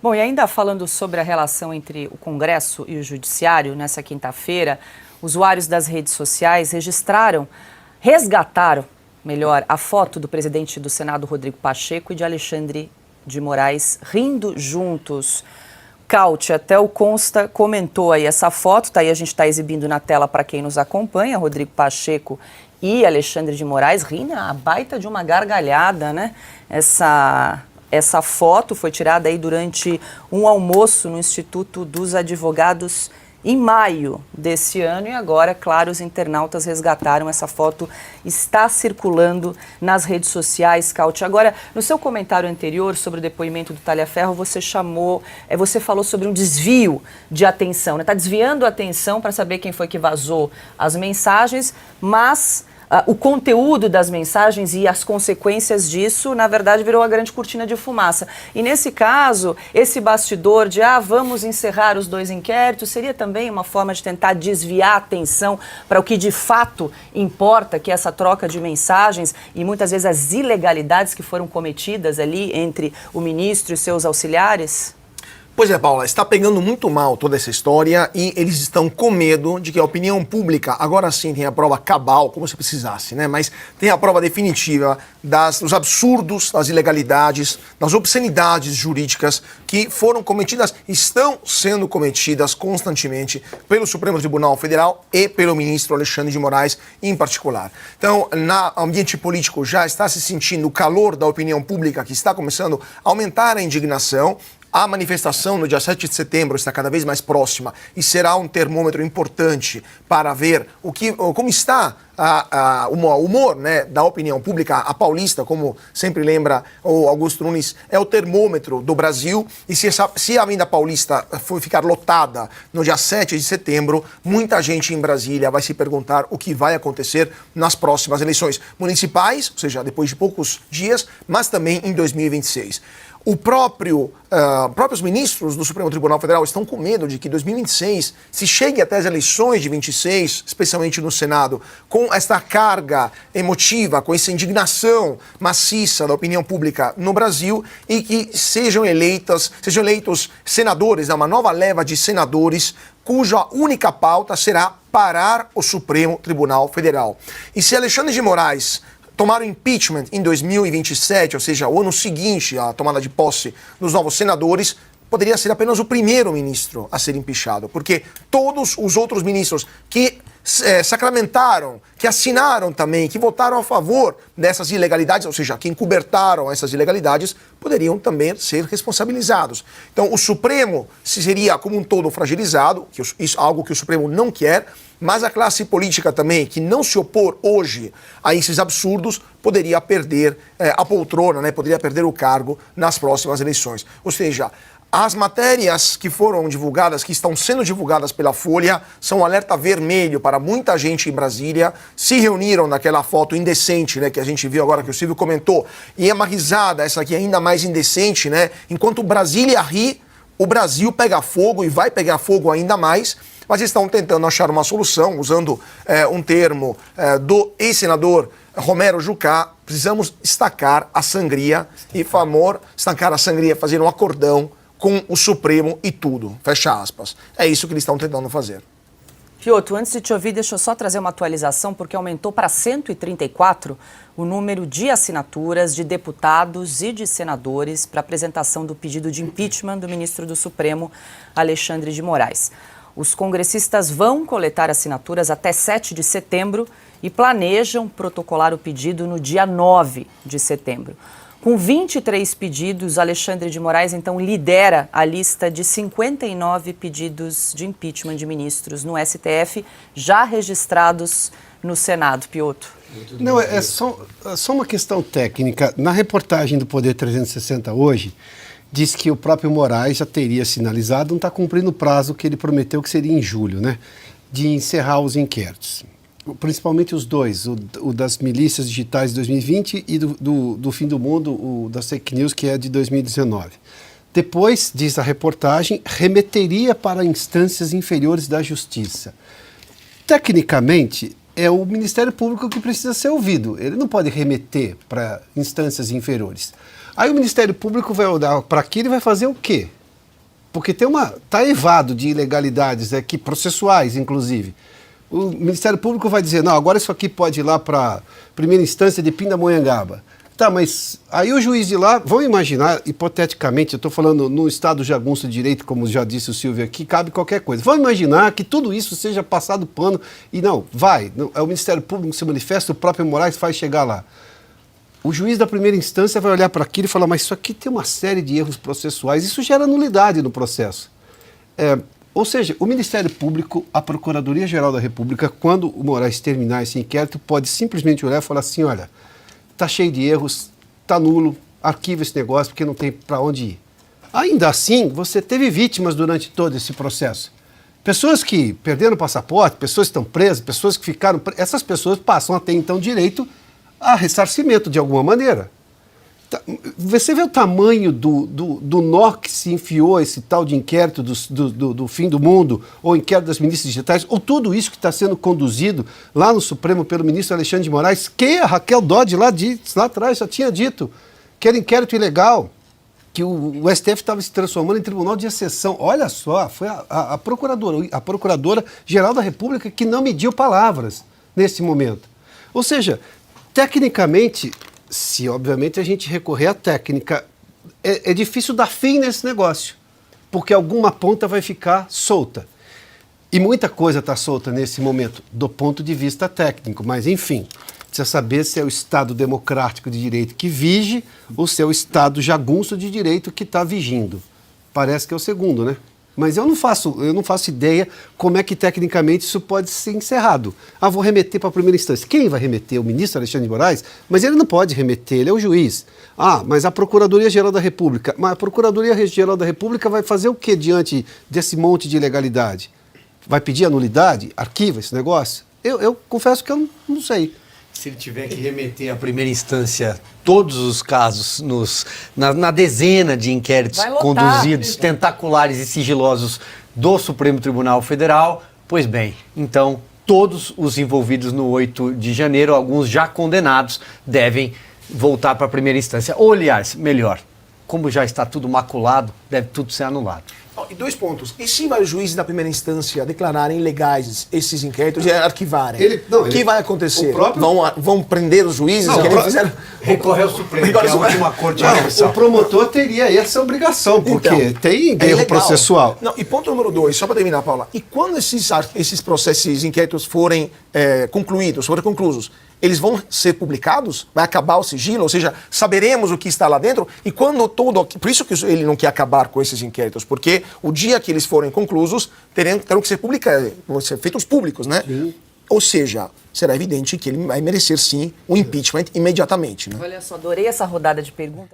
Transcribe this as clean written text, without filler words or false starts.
Bom, e ainda falando sobre a relação entre o Congresso e o Judiciário, nessa quinta-feira, usuários das redes sociais resgataram, a foto do presidente do Senado, Rodrigo Pacheco, e de Alexandre de Moraes rindo juntos. Caute, até o Consta comentou aí essa foto, tá aí, a gente está exibindo na tela para quem nos acompanha, Rodrigo Pacheco e Alexandre de Moraes rindo, a baita de uma gargalhada, né? Essa foto foi tirada aí durante um almoço no Instituto dos Advogados em maio desse ano e agora, claro, os internautas resgataram essa foto, está circulando nas redes sociais, Caute. Agora, no seu comentário anterior sobre o depoimento do Talhaferro, você falou sobre um desvio de atenção, né? Está desviando a atenção para saber quem foi que vazou as mensagens, mas o conteúdo das mensagens e as consequências disso, na verdade, virou a grande cortina de fumaça. E nesse caso, esse bastidor de vamos encerrar os 2 inquéritos, seria também uma forma de tentar desviar a atenção para o que de fato importa, que é essa troca de mensagens e muitas vezes as ilegalidades que foram cometidas ali entre o ministro e seus auxiliares? Pois é, Paula, está pegando muito mal toda essa história e eles estão com medo de que a opinião pública agora sim tenha a prova cabal, como se precisasse, né? Mas tem a prova definitiva dos absurdos, das ilegalidades, das obscenidades jurídicas que foram cometidas, estão sendo cometidas constantemente pelo Supremo Tribunal Federal e pelo ministro Alexandre de Moraes em particular. Então, no ambiente político já está se sentindo o calor da opinião pública que está começando a aumentar a indignação. A manifestação no dia 7 de setembro está cada vez mais próxima e será um termômetro importante para ver como está o humor, né, da opinião pública. A paulista, como sempre lembra o Augusto Nunes, é o termômetro do Brasil e se a Avenida Paulista for ficar lotada no dia 7 de setembro, muita gente em Brasília vai se perguntar o que vai acontecer nas próximas eleições municipais, ou seja, depois de poucos dias, mas também em 2026. Próprios ministros do Supremo Tribunal Federal estão com medo de que 2026 se chegue até as eleições de 26, especialmente no Senado, com essa carga emotiva, com essa indignação maciça da opinião pública no Brasil e que sejam eleitos senadores, uma nova leva de senadores cuja única pauta será parar o Supremo Tribunal Federal. E se Alexandre de Moraes tomar o impeachment em 2027, ou seja, o ano seguinte à tomada de posse dos novos senadores, poderia ser apenas o primeiro ministro a ser impeachado, porque todos os outros ministros que sacramentaram, que assinaram também, que votaram a favor dessas ilegalidades, ou seja, que encobertaram essas ilegalidades, poderiam também ser responsabilizados. Então, o Supremo seria como um todo fragilizado, algo que o Supremo não quer, mas a classe política também, que não se opor hoje a esses absurdos, poderia perder a poltrona, né? Poderia perder o cargo nas próximas eleições. Ou seja, as matérias que foram divulgadas, que estão sendo divulgadas pela Folha, são um alerta vermelho para muita gente em Brasília. Se reuniram naquela foto indecente, né, que a gente viu agora, que o Silvio comentou, e é uma risada, essa aqui ainda mais indecente, né? Enquanto Brasília ri, o Brasil pega fogo e vai pegar fogo ainda mais. Mas estão tentando achar uma solução, usando um termo do ex-senador Romero Jucá. Precisamos estacar a sangria e estancar a sangria, fazer um acordão com o Supremo e tudo. Fecha aspas. É isso que eles estão tentando fazer. Piotr, antes de te ouvir, deixa eu só trazer uma atualização, porque aumentou para 134 o número de assinaturas de deputados e de senadores para apresentação do pedido de impeachment do ministro do Supremo, Alexandre de Moraes. Os congressistas vão coletar assinaturas até 7 de setembro e planejam protocolar o pedido no dia 9 de setembro. Com 23 pedidos, Alexandre de Moraes, então, lidera a lista de 59 pedidos de impeachment de ministros no STF, já registrados no Senado. Piotr. Não, é só uma questão técnica. Na reportagem do Poder 360 hoje, diz que o próprio Moraes já teria sinalizado, não está cumprindo o prazo que ele prometeu, que seria em julho, né, de encerrar os inquéritos. Principalmente os dois, o das milícias digitais de 2020 e do fim do mundo, o das fake news, que é de 2019. Depois, diz a reportagem, remeteria para instâncias inferiores da Justiça. Tecnicamente, é o Ministério Público que precisa ser ouvido. Ele não pode remeter para instâncias inferiores. Aí o Ministério Público vai olhar para aquilo e vai fazer o quê? porque está evado de ilegalidades aqui, processuais, inclusive. O Ministério Público vai dizer, não, agora isso aqui pode ir lá para primeira instância de Pindamonhangaba. Tá, mas aí o juiz de lá, vamos imaginar, hipoteticamente, eu estou falando no estado jagunço de direito, como já disse o Silvio aqui, cabe qualquer coisa. Vamos imaginar que tudo isso seja passado pano e não, é o Ministério Público que se manifesta, o próprio Moraes faz chegar lá. O juiz da primeira instância vai olhar para aquilo e falar, mas isso aqui tem uma série de erros processuais, isso gera nulidade no processo. Ou seja, o Ministério Público, a Procuradoria-Geral da República, quando o Moraes terminar esse inquérito, pode simplesmente olhar e falar assim, olha, está cheio de erros, está nulo, arquiva esse negócio porque não tem para onde ir. Ainda assim, você teve vítimas durante todo esse processo. Pessoas que perderam o passaporte, pessoas que estão presas, pessoas que ficaram... Essas pessoas passam a ter, então, direito a ressarcimento de alguma maneira. Você vê o tamanho do nó que se enfiou esse tal de inquérito do fim do mundo, ou inquérito das milícias digitais, ou tudo isso que está sendo conduzido lá no Supremo pelo ministro Alexandre de Moraes, que a Raquel Dodge lá atrás já tinha dito que era inquérito ilegal, que o STF estava se transformando em tribunal de exceção. Olha só, foi a Procuradora-Geral da República que não mediu palavras nesse momento. Ou seja, tecnicamente... Se, obviamente, a gente recorrer à técnica, é difícil dar fim nesse negócio, porque alguma ponta vai ficar solta. E muita coisa está solta nesse momento, do ponto de vista técnico, mas, enfim, precisa saber se é o Estado democrático de direito que vige ou se é o Estado jagunço de direito que está vigindo. Parece que é o segundo, né? Mas eu não faço ideia como é que tecnicamente isso pode ser encerrado. Vou remeter para a primeira instância. Quem vai remeter? O ministro Alexandre de Moraes? Mas ele não pode remeter, ele é o juiz. Mas a Procuradoria-Geral da República. Mas a Procuradoria-Geral da República vai fazer o que diante desse monte de ilegalidade? Vai pedir a nulidade? Arquiva esse negócio? Eu confesso que eu não sei. Se ele tiver que remeter à primeira instância todos os casos na dezena de inquéritos conduzidos, tentaculares e sigilosos do Supremo Tribunal Federal, pois bem, então todos os envolvidos no 8 de janeiro, alguns já condenados, devem voltar para a primeira instância. Ou, aliás, melhor, como já está tudo maculado, deve tudo ser anulado. E 2 pontos. E se os juízes da primeira instância declararem ilegais esses inquéritos e arquivarem? O que vai acontecer? Vão prender os juízes? Recorrer ao Supremo, que é a última corte universal. O promotor teria essa obrigação, porque tem erro processual. Não, e ponto número 2, só para terminar, Paula. E quando esses processos, esses inquéritos forem conclusos, eles vão ser publicados? Vai acabar o sigilo? Ou seja, saberemos o que está lá dentro? E quando por isso que ele não quer acabar com esses inquéritos, porque o dia que eles forem conclusos, terão que ser feitos públicos, né? Sim. Ou seja, será evidente que ele vai merecer, sim, o impeachment imediatamente. Né? Olha só, adorei essa rodada de perguntas.